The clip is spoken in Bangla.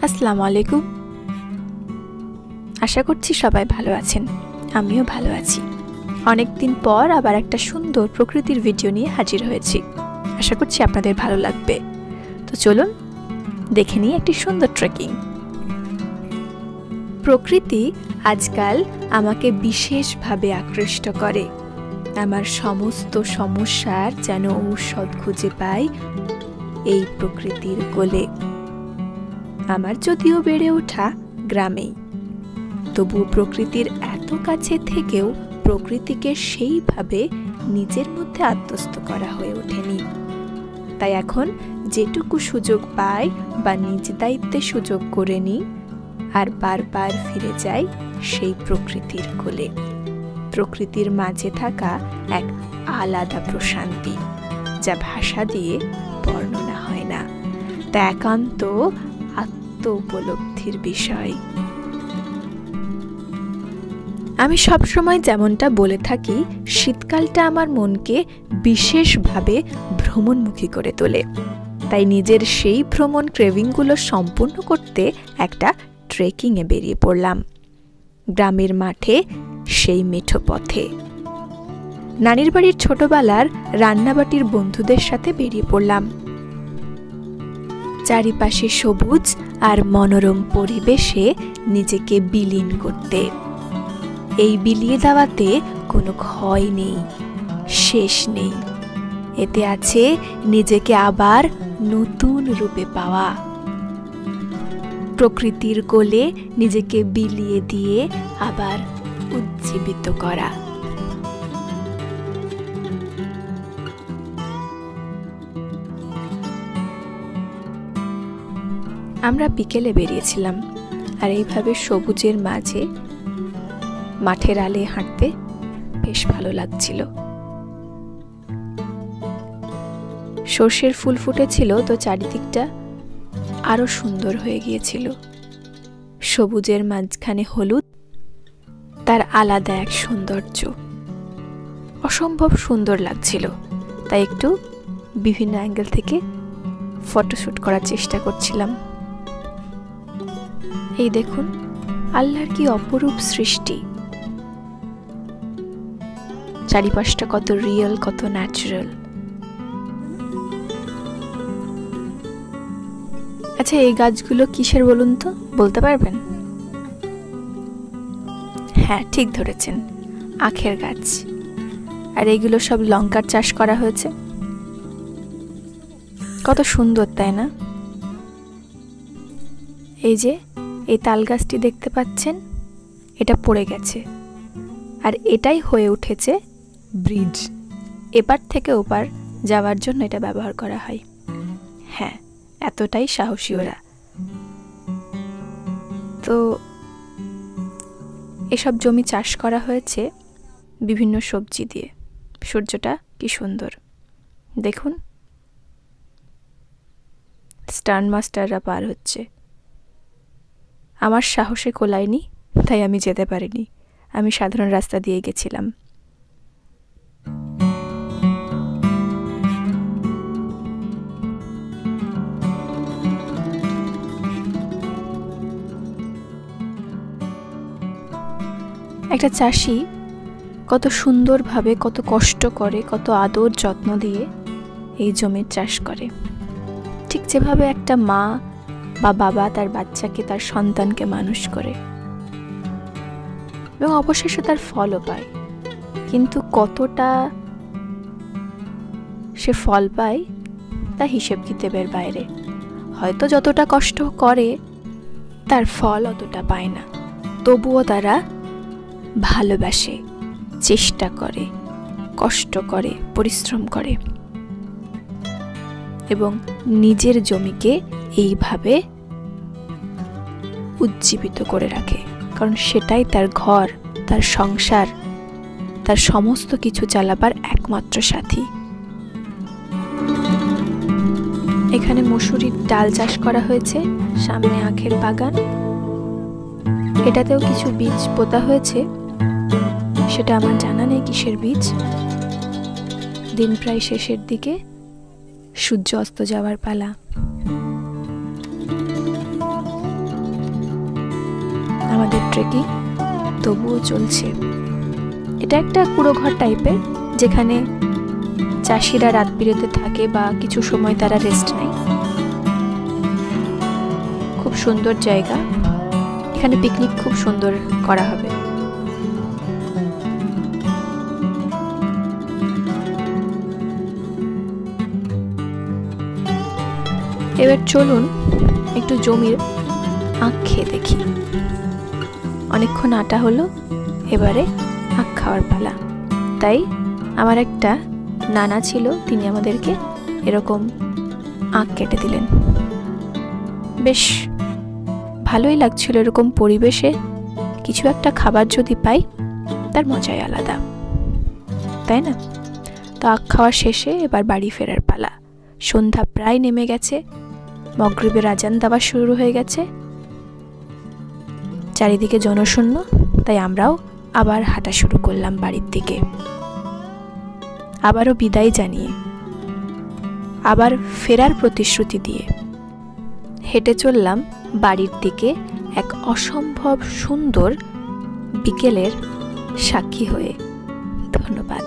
আসসালামু আলাইকুম। আশা করছি সবাই ভালো আছেন, আমিও ভালো আছি। অনেকদিন পর আবার একটা সুন্দর প্রকৃতির ভিডিও নিয়ে হাজির হয়েছি। আশা করছি আপনাদের ভালো লাগবে। তো চলুন দেখে নিই একটি সুন্দর ট্রেকিং। প্রকৃতি আজকাল আমাকে বিশেষভাবে আকৃষ্ট করে। আমার সমস্ত সমস্যার যেন ঔষধ খুঁজে পাই এই প্রকৃতির কোলে। আমার যদিও বেড়ে ওঠা গ্রামেই, তবুও প্রকৃতির এত কাছে থেকেও প্রকৃতিকে সেইভাবে নিজের মধ্যে আত্মস্থ করা হয়ে ওঠেনি। তাই এখন যেটুকু সুযোগ পাই বা নিজ দায়িত্বে সুযোগ করে নিই আর বারবার ফিরে যাই সেই প্রকৃতির কোলে। প্রকৃতির মাঝে থাকা এক আলাদা প্রশান্তি, যা ভাষা দিয়ে বর্ণনা হয় না। তা একান্ত উপলব্ধির বিষয়। আমি সবসময় যেমনটা বলে থাকি, শীতকালটা আমার মনকে বিশেষভাবে ভ্রমণমুখী করে তোলে। তাই নিজের সেই ভ্রমণ ক্রেভিংগুলো সম্পূর্ণ করতে একটা ট্রেকিংয়ে বেরিয়ে পড়লাম। গ্রামের মাঠে, সেই মেঠো পথে। নানির বাড়ির ছোটবেলার রান্নাবাটির বন্ধুদের সাথে বেরিয়ে পড়লাম। চারিপাশে সবুজ আর মনোরম পরিবেশে নিজেকে বিলীন করতে। এই বিলিয়ে দেওয়াতে কোনো ক্ষয় নেই, শেষ নেই। এতে আছে নিজেকে আবার নতুন রূপে পাওয়া। প্রকৃতির কোলে নিজেকে বিলিয়ে দিয়ে আবার উজ্জীবিত করা। আমরা বিকেলে বেরিয়েছিলাম, আর এইভাবে সবুজের মাঝে মাঠের আলে হাঁটতে বেশ ভালো লাগছিল। সর্ষের ফুল ফুটেছিল, তো চারিদিকটা আরো সুন্দর হয়ে গিয়েছিল। সবুজের মাঝখানে হলুদ, তার আলাদা এক সৌন্দর্য, অসম্ভব সুন্দর লাগছিল। তাই একটু বিভিন্ন অ্যাঙ্গেল থেকে ফটোশ্যুট করার চেষ্টা করছিলাম। এই দেখুন, আল্লাহর কি অপরূপ সৃষ্টি। চারিপাশটা কত রিয়েল, কত ন্যাচারাল। আচ্ছা, এই গাছগুলো কিসের বলুন তো, বলতে পারবেন? হ্যাঁ, ঠিক ধরেছেন, আখের গাছ। আর এইগুলো সব লঙ্কার চাষ করা হয়েছে। কত সুন্দর, তাই না? এই যে এই তাল গাছটি দেখতে পাচ্ছেন, এটা পড়ে গেছে, আর এটাই হয়ে উঠেছে ব্রিজ। এপার থেকে ওপার যাওয়ার জন্য এটা ব্যবহার করা হয়। হ্যাঁ, এতটাই সাহসী ওরা। তো এসব জমি চাষ করা হয়েছে বিভিন্ন সবজি দিয়ে। সূর্যটা কি সুন্দর দেখুন। স্টান মাস্টাররা পার হচ্ছে। আমার সাহসে কোলায়নি, তাই আমি যেতে পারিনি। আমি সাধারণ রাস্তা দিয়ে গেছিলাম। একটা চাষি কত সুন্দরভাবে, কত কষ্ট করে, কত আদর যত্ন দিয়ে এই জমির চাষ করে। ঠিক যেভাবে একটা মা বা বাবা তার বাচ্চাকে, তার সন্তানকে মানুষ করে, এবং অবশেষে তার ফলও পায়। কিন্তু কতটা সে ফল পায় তা হিসেব কিতাবের বাইরে। হয়তো যতটা কষ্ট করে তার ফল অতটা পায় না, তবুও তারা ভালোবাসে, চেষ্টা করে, কষ্ট করে, পরিশ্রম করে, এবং নিজের জমিকে এইভাবে উজ্জীবিত করে রাখে। কারণ সেটাই তার ঘর, তার সংসার, তার সমস্ত কিছু চালাবার একমাত্র সাথী। এখানে মসুরির ডাল চাষ করা হয়েছে, সামনে আখের বাগান। এটাতেও কিছু বীজ পোতা হয়েছে, সেটা আমার জানা নেই কিসের বীজ। দিন প্রায় শেষের দিকে, সূর্য অস্ত যাওয়ার পালা। ট্রেকিং তবুও চলছে। এটা একটা কুড়ো ঘর টাইপের, যেখানে চাষিরা রাত বিরেতে থাকে বা কিছু সময় তারা রেস্ট নেয়। খুব সুন্দর জায়গা, এখানে পিকনিক খুব সুন্দর করা হবে। এবার চলুন একটু জমির আখ খেয়ে দেখি। অনেকক্ষণ আটা হলো, এবারে আখ খাওয়ার পালা। তাই আমার একটা নানা ছিল, তিনি আমাদেরকে এরকম আখ কেটে দিলেন। বেশ ভালোই লাগছিল এরকম পরিবেশে কিছু একটা খাবার যদি পাই, তার মজাই আলাদা, তাই না? তো আখ খাওয়া শেষে এবার বাড়ি ফেরার পালা। সন্ধ্যা প্রায় নেমে গেছে, মাগরিবের আজান দেওয়া শুরু হয়ে গেছে, চারিদিকে জনশূন্য। তাই আমরাও আবার হাঁটা শুরু করলাম বাড়ির দিকে, আবারও বিদায় জানিয়ে, আবার ফেরার প্রতিশ্রুতি দিয়ে হেঁটে চললাম বাড়ির দিকে, এক অসম্ভব সুন্দর বিকেলের সাক্ষী হয়ে। ধন্যবাদ।